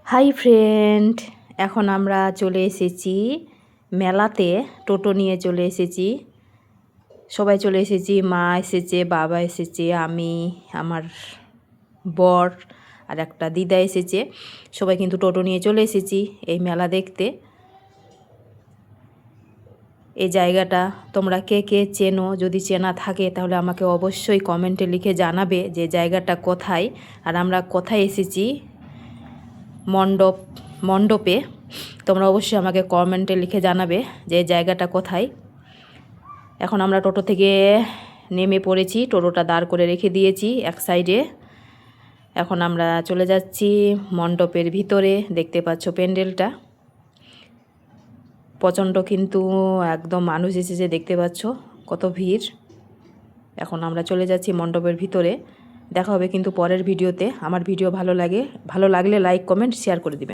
Hi friend, এখন আমরা চলে এসেছি মেলাতে। টোটো নিয়ে চলে এসেছি, সবাই চলে এসেছি। মা এসেছে, বাবা এসেছে, আমি, আমার বর আর একটা দিদা এসেছে। সবাই কিন্তু টোটো নিয়ে চলে এসেছি এই মেলা দেখতে। এই জায়গাটা তোমরা কে কে চেনো? যদি চেনা থাকে তাহলে আমাকে অবশ্যই কমেন্টে লিখে জানাবে যে জায়গাটা কোথায় আর আমরা কোথায় এসেছি। মণ্ডপে তোমরা অবশ্যই আমাকে কমেন্টে লিখে জানাবে যে জায়গাটা কোথায়। এখন আমরা টোটো থেকে নেমে পড়েছি, টোটোটা দাঁড় করে রেখে দিয়েছি এক সাইডে। এখন আমরা চলে যাচ্ছি মণ্ডপের ভিতরে। দেখতে পাচ্ছ প্যান্ডেলটা প্রচণ্ড, কিন্তু একদম মানুষ এসেছে, দেখতে পাচ্ছ কত ভিড়। এখন আমরা চলে যাচ্ছি মণ্ডপের ভিতরে। দেখা হবে কিন্তু পরের ভিডিওতে। আমার ভিডিও ভালো লাগলে লাইক, কমেন্ট, শেয়ার করে দিবেন।